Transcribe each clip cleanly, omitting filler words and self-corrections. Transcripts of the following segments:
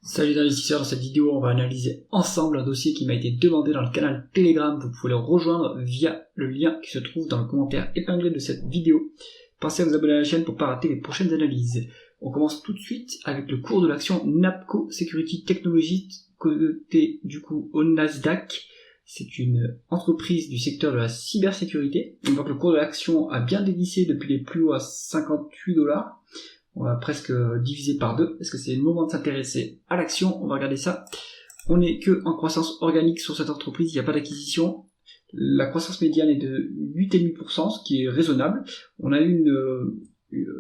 Salut les investisseurs, dans cette vidéo on va analyser ensemble un dossier qui m'a été demandé dans le canal Telegram. Vous pouvez le rejoindre via le lien qui se trouve dans le commentaire épinglé de cette vidéo. Pensez à vous abonner à la chaîne pour ne pas rater les prochaines analyses. On commence tout de suite avec le cours de l'action NAPCO Security Technologies cotée du coup au Nasdaq. C'est une entreprise du secteur de la cybersécurité. On voit que le cours de l'action a bien dévissé depuis les plus hauts à 58$. On va presque diviser par deux. Est-ce que c'est le moment de s'intéresser à l'action? On va regarder ça. On n'est que en croissance organique sur cette entreprise, il n'y a pas d'acquisition. La croissance médiane est de 8,5%, ce qui est raisonnable. On a eu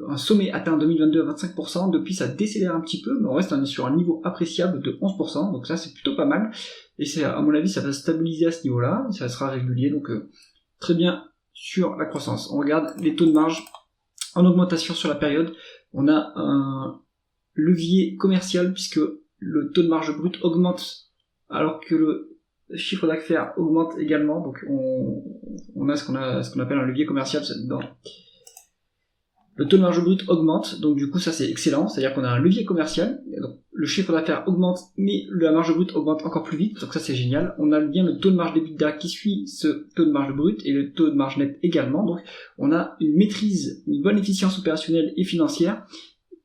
un sommet atteint en 2022 à 25%. Depuis, ça décélère un petit peu, mais on reste sur un niveau appréciable de 11%. Donc ça, c'est plutôt pas mal. Et c'est, à mon avis, ça va stabiliser à ce niveau-là. Ça sera régulier, donc très bien sur la croissance. On regarde les taux de marge en augmentation sur la période. On a un levier commercial puisque le taux de marge brut augmente alors que le chiffre d'affaires augmente également. Donc on a ce qu'on appelle un levier commercial dedans. Le taux de marge brut augmente, donc du coup ça c'est excellent, c'est-à-dire qu'on a un levier commercial, donc le chiffre d'affaires augmente, mais la marge brute augmente encore plus vite, donc ça c'est génial. On a bien le taux de marge d'EBITDA qui suit ce taux de marge brut et le taux de marge net également, donc on a une maîtrise, une bonne efficience opérationnelle et financière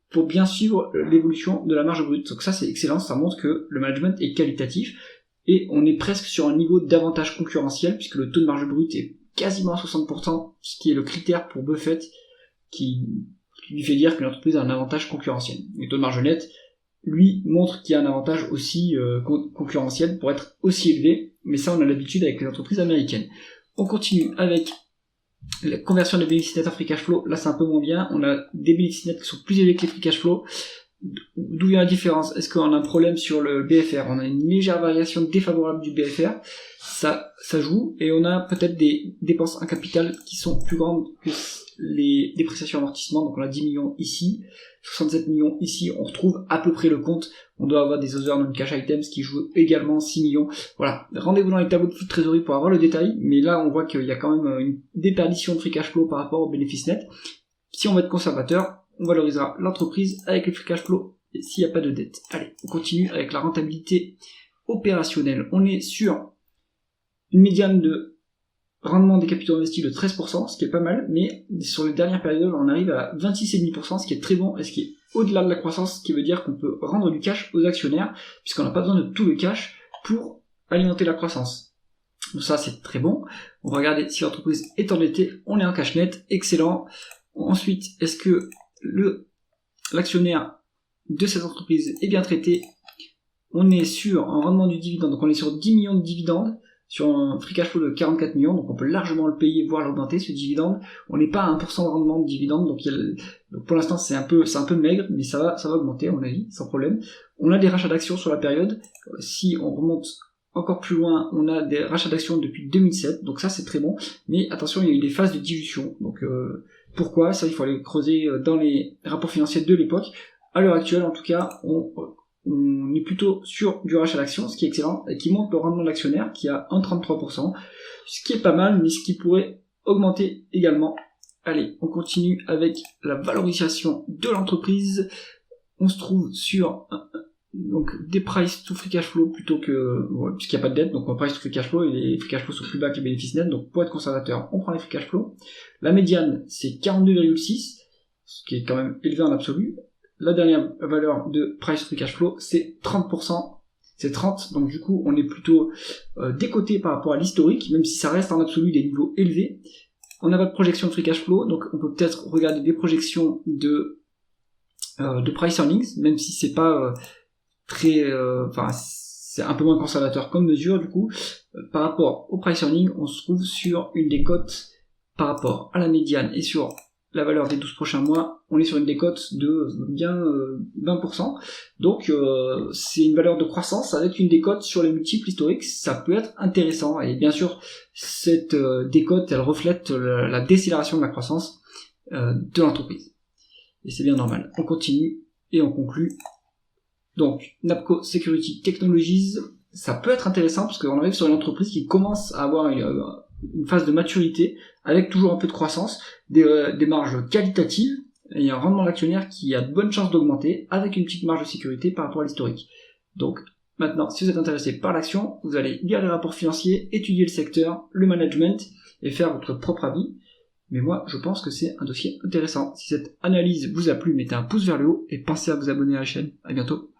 pour bien suivre l'évolution de la marge brute. Donc ça c'est excellent, ça montre que le management est qualitatif et on est presque sur un niveau d'avantage concurrentiel puisque le taux de marge brut est quasiment à 60%, ce qui est le critère pour Buffett, qui lui fait dire qu'une entreprise a un avantage concurrentiel. Le taux de marge net, lui, montre qu'il y a un avantage aussi concurrentiel pour être aussi élevé, mais ça on a l'habitude avec les entreprises américaines. On continue avec la conversion des bénéfices nets en free cash flow. Là c'est un peu moins bien, on a des bénéfices nets qui sont plus élevés que les free cash flow. D'où vient la différence? Est-ce qu'on a un problème sur le BFR? On a une légère variation défavorable du BFR, ça joue, et on a peut-être des dépenses en capital qui sont plus grandes que les dépréciations amortissements. Donc on a 10 millions ici, 67 millions ici, on retrouve à peu près le compte. On doit avoir des other non-cash items qui jouent également 6 millions. Voilà, rendez-vous dans les tableaux de flux de trésorerie pour avoir le détail, mais là on voit qu'il y a quand même une déperdition de free cash flow par rapport au bénéfice net. Si on va être conservateur, on valorisera l'entreprise avec le free cash flow s'il n'y a pas de dette. Allez, on continue avec la rentabilité opérationnelle. On est sur une médiane de rendement des capitaux investis de 13%, ce qui est pas mal, mais sur les dernières périodes, on arrive à 26,5%, ce qui est très bon et ce qui est au-delà de la croissance, ce qui veut dire qu'on peut rendre du cash aux actionnaires, puisqu'on n'a pas besoin de tout le cash pour alimenter la croissance. Donc ça, c'est très bon. On va regarder si l'entreprise est endettée, on est en cash net, excellent. Ensuite, est-ce que l'actionnaire de cette entreprise est bien traité? On est sur un rendement du dividende, donc on est sur 10 millions de dividendes, sur un free cash flow de 44 millions, donc on peut largement le payer, voire l'augmenter, ce dividende. On n'est pas à 1% de rendement de dividende, donc pour l'instant c'est un peu maigre, mais ça va augmenter à mon avis, sans problème. On a des rachats d'actions sur la période. Si on remonte encore plus loin, on a des rachats d'actions depuis 2007, donc ça c'est très bon, mais attention, il y a eu des phases de dilution, donc pourquoi? Ça il faut aller creuser dans les rapports financiers de l'époque. À l'heure actuelle en tout cas, on est plutôt sur du rachat d'actions, ce qui est excellent, et qui montre le rendement de l'actionnaire qui a 1,33%, ce qui est pas mal, mais ce qui pourrait augmenter également. Allez, on continue avec la valorisation de l'entreprise. On se trouve sur donc des price to free cash flow plutôt que puisqu'il n'y a pas de dette, donc on price to free cash flow et les free cash flow sont plus bas que les bénéfices nets, donc pour être conservateur on prend les free cash flow. La médiane c'est 42,6, ce qui est quand même élevé en absolu. La dernière valeur de price to free cash flow c'est 30%, c'est 30, donc du coup on est plutôt décoté par rapport à l'historique, même si ça reste en absolu des niveaux élevés. On n'a pas de projection de free cash flow, donc on peut peut-être regarder des projections de price earnings, même si c'est pas c'est un peu moins conservateur comme mesure. Du coup par rapport au price earning, on se trouve sur une décote par rapport à la médiane et sur la valeur des 12 prochains mois, on est sur une décote de bien 20%, donc c'est une valeur de croissance avec une décote sur les multiples historiques, ça peut être intéressant, et bien sûr cette décote elle reflète la décélération de la croissance de l'entreprise, et c'est bien normal. On continue et on conclut. Donc, NAPCO Security Technologies, ça peut être intéressant parce qu'on arrive sur une entreprise qui commence à avoir une phase de maturité avec toujours un peu de croissance, des marges qualitatives et un rendement d'actionnaire qui a de bonnes chances d'augmenter avec une petite marge de sécurité par rapport à l'historique. Donc maintenant, si vous êtes intéressé par l'action, vous allez lire les rapports financiers, étudier le secteur, le management et faire votre propre avis. Mais moi, je pense que c'est un dossier intéressant. Si cette analyse vous a plu, mettez un pouce vers le haut et pensez à vous abonner à la chaîne. À bientôt.